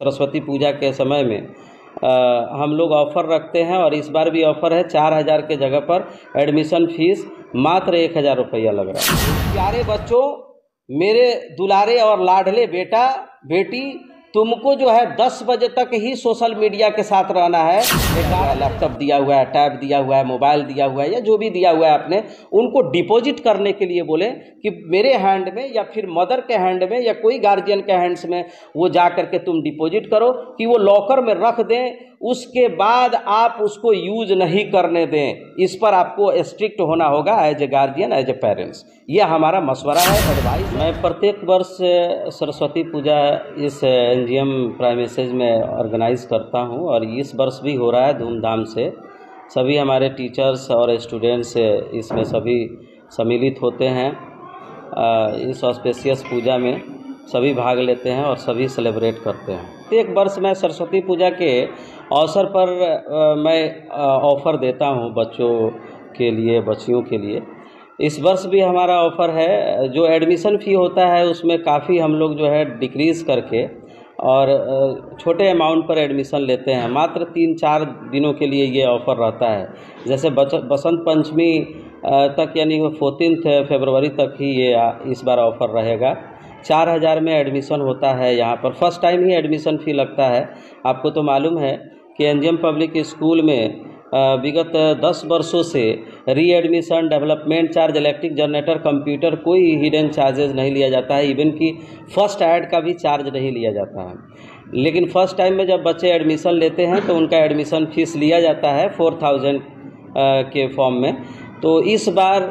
सरस्वती पूजा के समय में हम लोग ऑफ़र रखते हैं और इस बार भी ऑफ़र है। 4,000 के जगह पर एडमिशन फ़ीस मात्र 1,000 रुपया लग रहा है। प्यारे बच्चों, मेरे दुलारे और लाडले बेटा बेटी, तुमको जो है 10 बजे तक ही सोशल मीडिया के साथ रहना है। लैपटॉप दिया हुआ है, टैब दिया हुआ है, मोबाइल दिया हुआ है या जो भी दिया हुआ है आपने, उनको डिपॉजिट करने के लिए बोले कि मेरे हैंड में या फिर मदर के हैंड में या कोई गार्जियन के हैंड्स में वो जा करके तुम डिपॉजिट करो कि वो लॉकर में रख दें, उसके बाद आप उसको यूज नहीं करने दें। इस पर आपको स्ट्रिक्ट होना होगा as a guardian, as a parents. ये हमारा मशवरा है, एडवाइस। मैं प्रत्येक वर्ष सरस्वती पूजा इस एनजीएम प्राइमेसेज में ऑर्गेनाइज करता हूं और इस वर्ष भी हो रहा है धूमधाम से। सभी हमारे टीचर्स और स्टूडेंट्स इसमें सभी सम्मिलित होते हैं। इस ऑस्पेशियस पूजा में सभी भाग लेते हैं और सभी सेलिब्रेट करते हैं। एक वर्ष मैं सरस्वती पूजा के अवसर पर मैं ऑफ़र देता हूं बच्चों के लिए, बच्चियों के लिए। इस वर्ष भी हमारा ऑफ़र है। जो एडमिशन फ़ी होता है उसमें काफ़ी हम लोग जो है डिक्रीज़ करके और छोटे अमाउंट पर एडमिशन लेते हैं। मात्र 3-4 दिनों के लिए ये ऑफ़र रहता है। जैसे बसंत पंचमी तक यानी 14 फरवरी तक ही ये इस बार ऑफ़र रहेगा। 4,000 में एडमिशन होता है। यहाँ पर फर्स्ट टाइम ही एडमिशन फ़ी लगता है। आपको तो मालूम है कि एनजीएम पब्लिक स्कूल में विगत 10 वर्षों से री admission, development charge, electric generator, computer, कोई हिडन चार्जेस नहीं लिया जाता है। इवन कि फर्स्ट ऐड का भी चार्ज नहीं लिया जाता है। लेकिन फ़र्स्ट टाइम में जब बच्चे एडमिशन लेते हैं तो उनका एडमिशन फ़ीस लिया जाता है 4,000 के फॉर्म में। तो इस बार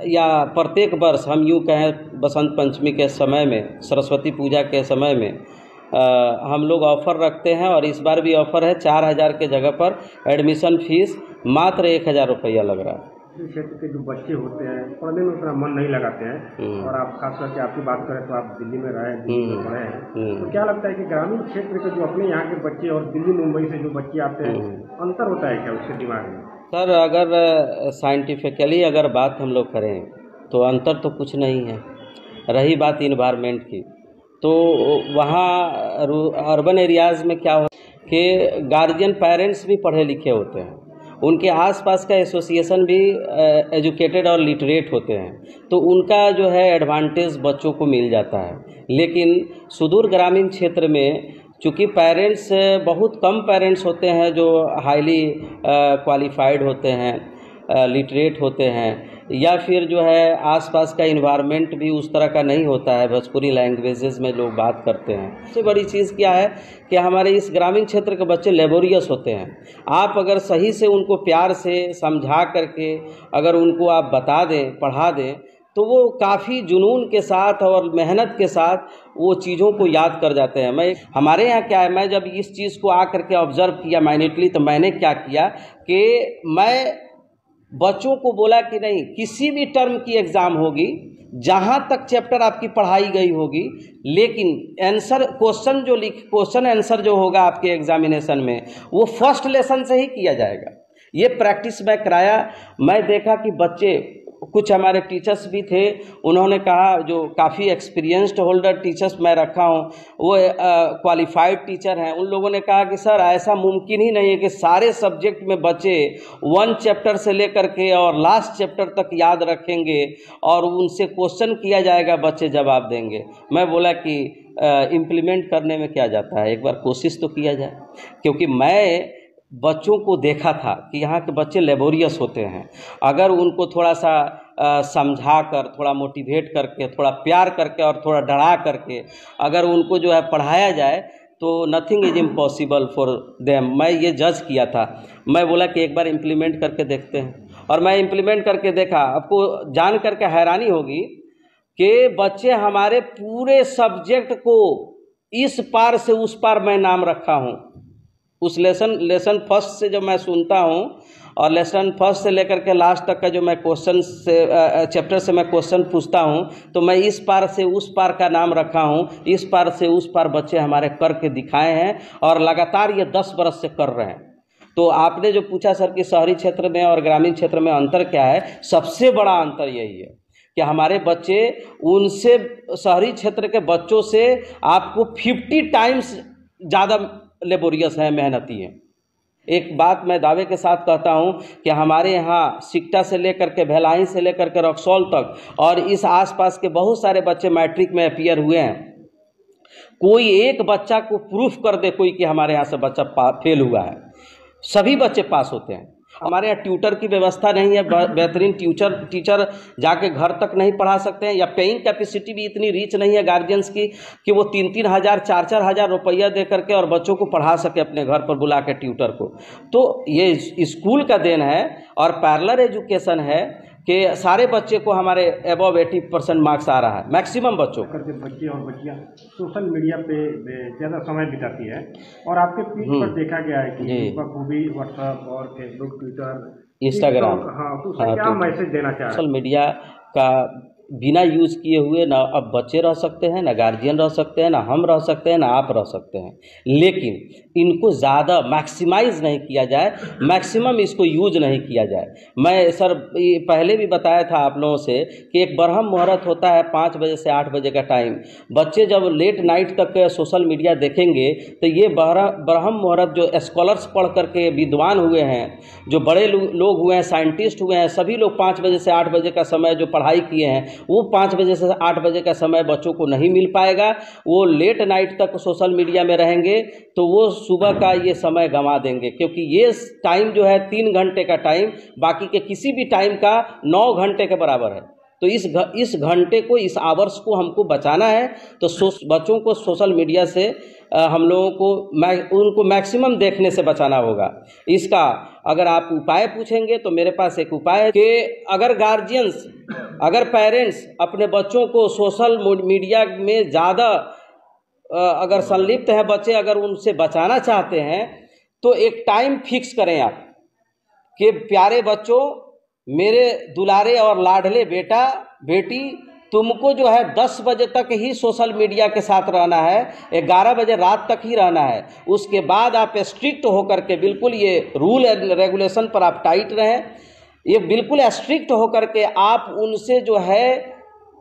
या प्रत्येक वर्ष हम यूँ कहें बसंत पंचमी के समय में, सरस्वती पूजा के समय में हम लोग ऑफ़र रखते हैं और इस बार भी ऑफ़र है। 4,000 के जगह पर एडमिशन फ़ीस मात्र 1,000 रुपया लग रहा है। क्षेत्र के जो बच्चे होते हैं पढ़ने में उतना मन नहीं लगाते हैं और आप खास करके आपकी बात करें तो आप दिल्ली में रहे, दिल्ली में पढ़े हैं, तो क्या लगता है कि ग्रामीण क्षेत्र के जो अपने यहाँ के बच्चे और दिल्ली मुंबई से जो बच्चे आते हैं, अंतर होता है क्या उसके दिमाग में? सर, अगर साइंटिफिकली अगर बात हम लोग करें तो अंतर तो कुछ नहीं है। रही बात इन्वायरमेंट की, तो वहाँ अर्बन एरियाज़ में क्या हो कि गार्जियन पेरेंट्स भी पढ़े लिखे होते हैं, उनके आसपास का एसोसिएशन भी एजुकेटेड और लिटरेट होते हैं, तो उनका जो है एडवांटेज बच्चों को मिल जाता है। लेकिन सुदूर ग्रामीण क्षेत्र में चूँकि पेरेंट्स बहुत कम पेरेंट्स होते हैं जो हाईली क्वालिफाइड होते हैं, लिटरेट होते हैं, या फिर जो है आसपास का इन्वायरमेंट भी उस तरह का नहीं होता है, भोजपुरी लैंग्वेजेस में लोग बात करते हैं। सबसे बड़ी चीज़ क्या है कि हमारे इस ग्रामीण क्षेत्र के बच्चे लेबोरियस होते हैं। आप अगर सही से उनको प्यार से समझा करके अगर उनको आप बता दें, पढ़ा दें, तो वो काफ़ी जुनून के साथ और मेहनत के साथ वो चीज़ों को याद कर जाते हैं। हमारे यहाँ क्या है, मैं जब इस चीज़ को आकर के ऑब्ज़र्व किया माइन्यूटली, तो मैंने क्या किया कि मैं बच्चों को बोला कि नहीं, किसी भी टर्म की एग्ज़ाम होगी, जहाँ तक चैप्टर आपकी पढ़ाई गई होगी, लेकिन आंसर क्वेश्चन आंसर जो होगा आपके एग्जामिनेशन में, वो फर्स्ट लेसन से ही किया जाएगा। ये प्रैक्टिस मैं कराया। मैं देखा कि बच्चे, कुछ हमारे टीचर्स भी थे, उन्होंने कहा, जो काफ़ी एक्सपीरियंस्ड होल्डर टीचर्स मैं रखा हूँ, वो क्वालिफाइड टीचर हैं, उन लोगों ने कहा कि सर ऐसा मुमकिन ही नहीं है कि सारे सब्जेक्ट में बच्चे 1 चैप्टर से लेकर के और लास्ट चैप्टर तक याद रखेंगे और उनसे क्वेश्चन किया जाएगा, बच्चे जवाब देंगे। मैं बोला कि इम्प्लीमेंट करने में क्या जाता है, एक बार कोशिश तो किया जाए। क्योंकि मैं बच्चों को देखा था कि यहाँ के बच्चे लेबोरियस होते हैं। अगर उनको थोड़ा सा समझा कर, थोड़ा मोटिवेट करके, थोड़ा प्यार करके और थोड़ा डरा करके अगर उनको जो है पढ़ाया जाए तो nothing is impossible for them. मैं ये जज किया था। मैं बोला कि एक बार इम्प्लीमेंट करके देखते हैं, और मैं इम्प्लीमेंट करके देखा। आपको जान करके हैरानी होगी कि बच्चे हमारे पूरे सब्जेक्ट को इस पार से उस पार मैं नाम रखा हूँ। उस लेसन फर्स्ट से जब मैं सुनता हूँ और लेसन फर्स्ट से लेकर के लास्ट तक का जो मैं क्वेश्चन से चैप्टर से मैं क्वेश्चन पूछता हूँ, तो मैं इस पार से उस पार का नाम रखा हूँ। इस पार से उस पार बच्चे हमारे करके दिखाए हैं और लगातार ये 10 बरस से कर रहे हैं। तो आपने जो पूछा सर कि शहरी क्षेत्र में और ग्रामीण क्षेत्र में अंतर क्या है, सबसे बड़ा अंतर यही है कि हमारे बच्चे उनसे, शहरी क्षेत्र के बच्चों से आपको 50 टाइम्स ज़्यादा लेबोरियस हैं, मेहनती हैं। एक बात मैं दावे के साथ कहता हूं कि हमारे यहाँ सिकटा से लेकर के भेलाई से लेकर के रक्सौल तक और इस आसपास के बहुत सारे बच्चे मैट्रिक में अपीयर हुए हैं। कोई एक बच्चा को प्रूफ कर दे कोई कि हमारे यहाँ से बच्चा फेल हुआ है, सभी बच्चे पास होते हैं। हमारे यहाँ ट्यूटर की व्यवस्था नहीं है, बेहतरीन टीचर जाके घर तक नहीं पढ़ा सकते हैं, या पेइंग कैपेसिटी भी इतनी रीच नहीं है गार्जियंस की कि वो 3-3 हज़ार 4-4 हज़ार रुपया दे करके और बच्चों को पढ़ा सके अपने घर पर बुला के ट्यूटर को। तो ये स्कूल का देन है और पैरेलल एजुकेशन है कि सारे बच्चे को हमारे अबव 80% मार्क्स आ रहा है, मैक्सिमम बच्चों करके बच्चे और बच्चियाँ सोशल मीडिया पे ज़्यादा समय बिताती है। और आपके पीठ पर देखा गया है कि बखूबी व्हाट्सएप और फेसबुक, ट्विटर, इंस्टाग्राम, हाँ, तो उसका क्या मैसेज देना चाह रहे हैं? सोशल मीडिया का बिना यूज़ किए हुए ना अब बच्चे रह सकते हैं, ना गार्जियन रह सकते हैं, ना हम रह सकते हैं, ना आप रह सकते हैं। लेकिन इनको ज़्यादा मैक्सिमाइज़ नहीं किया जाए, मैक्सिमम इसको यूज नहीं किया जाए। मैं सर पहले भी बताया था आप लोगों से कि एक ब्रह्म मुहूर्त होता है 5 बजे से 8 बजे का टाइम। बच्चे जब लेट नाइट तक सोशल मीडिया देखेंगे तो ये ब्रह्म मुहूर्त जो स्कॉलर्स पढ़ करके विद्वान हुए हैं, जो बड़े लोग हुए हैं, साइंटिस्ट हुए हैं, सभी लोग 5 बजे से 8 बजे का समय जो पढ़ाई किए हैं वो 5 बजे से 8 बजे का समय बच्चों को नहीं मिल पाएगा। वो लेट नाइट तक सोशल मीडिया में रहेंगे तो वो सुबह का ये समय गंवा देंगे, क्योंकि ये टाइम जो है 3 घंटे का टाइम बाकी के किसी भी टाइम का 9 घंटे के बराबर है। तो इस घंटे को, इस आवर्स को हमको बचाना है। तो बच्चों को सोशल मीडिया से हम लोगों को उनको मैक्सिमम देखने से बचाना होगा। इसका अगर आप उपाय पूछेंगे तो मेरे पास एक उपाय है कि अगर गार्जियंस, अगर पेरेंट्स अपने बच्चों को सोशल मीडिया में ज़्यादा अगर संलिप्त है बच्चे, अगर उनसे बचाना चाहते हैं तो एक टाइम फिक्स करें आप कि प्यारे बच्चों, मेरे दुलारे और लाडले बेटा बेटी, तुमको जो है 10 बजे तक ही सोशल मीडिया के साथ रहना है, 11 बजे रात तक ही रहना है। उसके बाद आप स्ट्रिक्ट होकर के, बिल्कुल ये रूल एंड रेगुलेशन पर आप टाइट रहें, ये बिल्कुल स्ट्रिक्ट होकर के आप उनसे जो है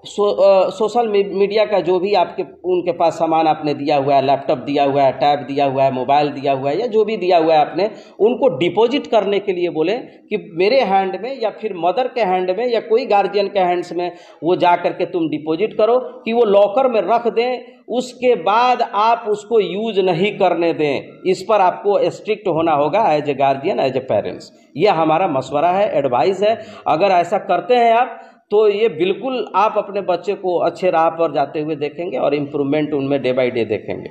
सोशल मीडिया का जो भी आपके उनके पास सामान आपने दिया हुआ है, लैपटॉप दिया हुआ है, टैब दिया हुआ है, मोबाइल दिया हुआ है, या जो भी दिया हुआ है आपने, उनको डिपॉजिट करने के लिए बोलें कि मेरे हैंड में या फिर मदर के हैंड में या कोई गार्जियन के हैंड्स में वो जा करके तुम डिपॉजिट करो, कि वो लॉकर में रख दें। उसके बाद आप उसको यूज नहीं करने दें। इस पर आपको स्ट्रिक्ट होना होगा as a guardian, as a parents. ये हमारा मशवरा है, एडवाइस है। अगर ऐसा करते हैं आप तो ये बिल्कुल आप अपने बच्चे को अच्छे राह पर जाते हुए देखेंगे और इम्प्रूवमेंट उनमें डे बाय डे देखेंगे।